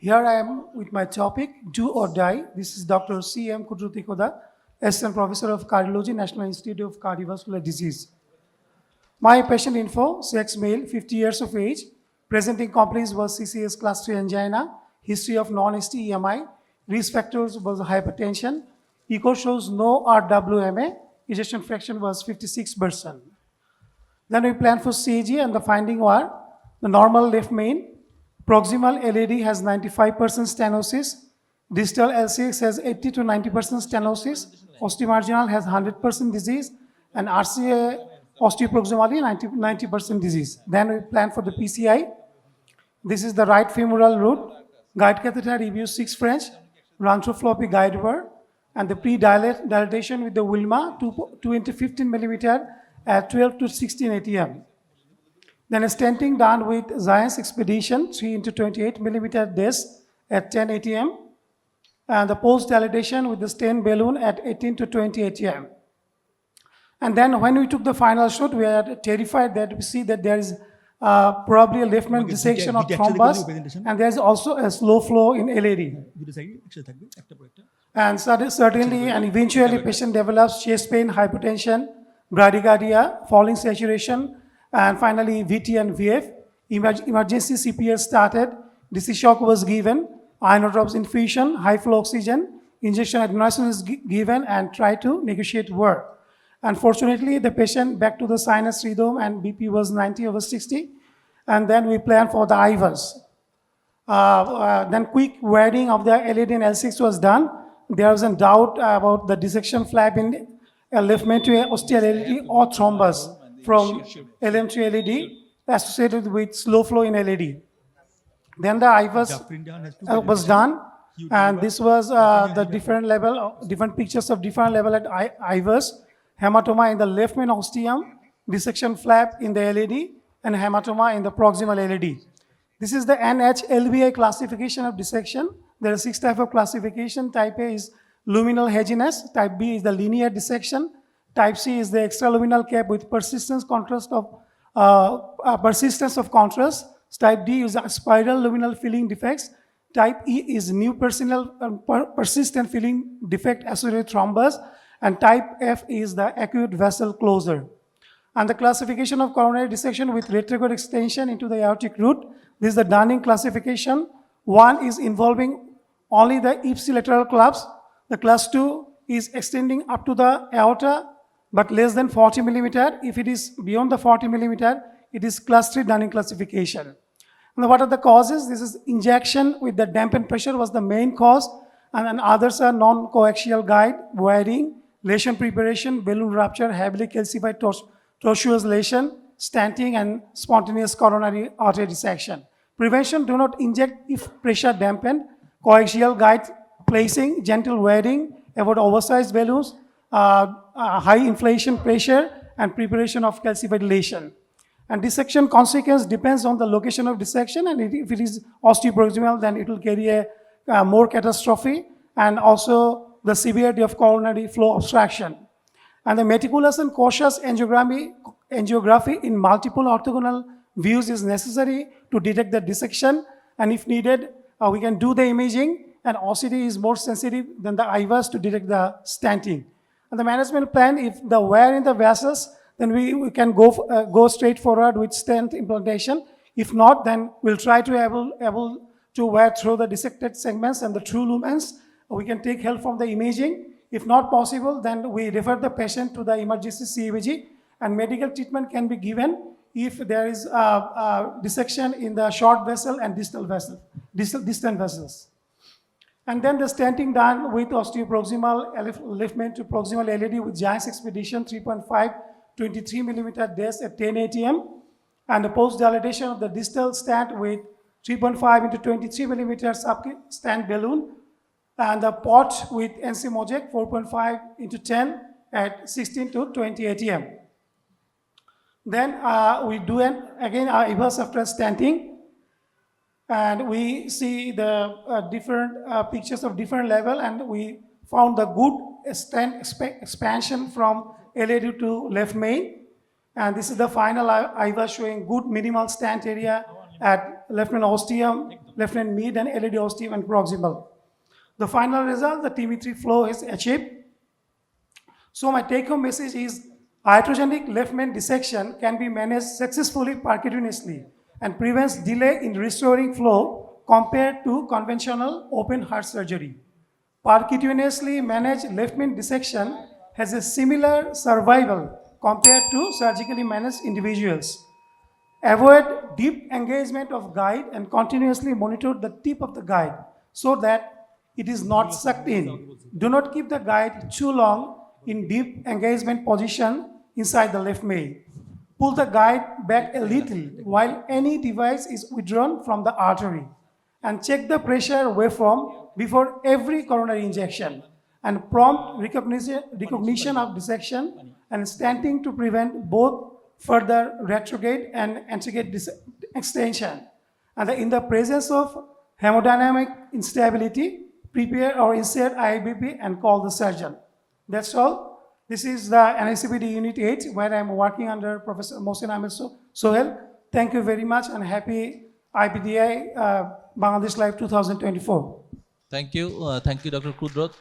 Here I am with my topic, Do or Die. This is Dr. C.M. Kudrat E Khuda, Assistant Professor of Cardiology, National Institute of Cardiovascular Disease. My patient info, sex male, 50 years of age, presenting complaints was CCS class 3 angina, history of non-ST EMI, risk factors was hypertension, echo shows no RWMA, ejection fraction was 56%. Then we planned for CAG and the finding were the normal left main, proximal LAD has 95% stenosis, distal LCX has 80 to 90% stenosis, osteomarginal has 100% disease, and RCA osteoproximally 90% disease. Then we plan for the PCI. This is the right femoral root, guide catheter review 6 French, rantrophlopy guide wire, and the pre-dilatation with the Wilma 2 into 15 millimeter at 12 to 16 ATM. Then a stenting done with Zions Expedition 3 into 28 millimeter disc at 10 ATM, and the post-dilatation with the stent balloon at 18 to 20 ATM. And then when we took the final shot, we are terrified that we see that there is probably a left main dissection of thrombus, and there is also a slow flow in LAD. And certainly and eventually patient develops chest pain, hypertension, bradycardia, falling saturation, and finally VT and VF. Emergency CPR started, DC shock was given, inotropes infusion, high flow oxygen, injection administration is given, and try to negotiate work. Unfortunately, the patient back to the sinus rhythm and BP was 90/60, and then we planned for the IVAs. Then quick wiring of the LAD and L6 was done. There was a doubt about the dissection flap in left main to ostial LAD or thrombus from LM to LAD associated with slow flow in LAD. Then the IVAs was done, and this was the different level, different pictures of different level at IVAs. Hematoma in the left main ostium, dissection flap in the LAD, and hematoma in the proximal LAD. This is the NH-LBI classification of dissection. There are 6 types of classification. Type A is luminal hedginess. Type B is the linear dissection. Type C is the extraluminal cap with persistence of contrast. Type D is spiral luminal filling defects. Type E is new persistent filling defect associated with thrombus. And type F is the acute vessel closure. And the classification of coronary dissection with retrograde extension into the aortic root. This is the Dunning classification. 1 is involving only the ipsilateral clubs. The class 2 is extending up to the aorta but less than 40 millimeter. If it is beyond the 40 millimeter, it is class 3 Dunning classification. And what are the causes? This is injection with the dampened pressure was the main cause, and then others are non-coaxial guide, wiring, lesion preparation, balloon rupture, heavily calcified tortuous lesion, stenting, and spontaneous coronary artery dissection. Prevention: do not inject if pressure dampened, coaxial guide placing, gentle wiring, avoid oversized balloons, high inflation pressure, and preparation of calcified lesion. And dissection consequence depends on the location of dissection, and if it is osteoproximal, then it will carry a more catastrophe, and also the severity of coronary flow obstruction. And the meticulous and cautious angiography in multiple orthogonal views is necessary to detect the dissection, and if needed, we can do the imaging, and OCT is more sensitive than the IVAS to detect the stenting. And the management plan, if the wear in the vessels, then we can go straight forward with stent implantation. If not, then we'll try to able to wear through the dissected segments and the true lumens. We can take help from the imaging. If not possible, then we refer the patient to the emergency CABG, and medical treatment can be given if there is dissection in the short vessel and distant vessels. And then the stenting done with osteoproximal left main to proximal LAD with Giants Expedition 3.5 23 millimeter disc at 10 ATM, and the post-dilatation of the distal stent with 3.5 into 23 millimeter stent balloon, and the pot with NC Mojek 4.5 into 10 at 16 to 20 ATM. Then we do again IVAS after stenting, and we see the different pictures of different level, and we found the good stent expansion from LAD to left main, and this is the final IVAS showing good minimal stent area at left main ostium, left main mid and LED ostium and proximal. The final result, the TB3 flow is achieved. So my take-home message is iatrogenic left main dissection can be managed successfully percutaneously and prevents delay in restoring flow compared to conventional open heart surgery. Percutaneously managed left main dissection has a similar survival compared to surgically managed individuals. Avoid deep engagement of guide and continuously monitor the tip of the guide so that it is not sucked in. Do not keep the guide too long in deep engagement position inside the left main. Pull the guide back a little while any device is withdrawn from the artery. And check the pressure waveform before every coronary injection. And prompt recognition of dissection and stenting to prevent both further retrograde and antegrade extension. And in the presence of hemodynamic instability, prepare or insert IBP and call the surgeon. That's all. This is the NICPD Unit 8 where I'm working under Professor Mohsin Ahmed Sohel. Thank you very much and happy IPDI Bangladesh Life 2024. Thank you, Dr. Kudrat.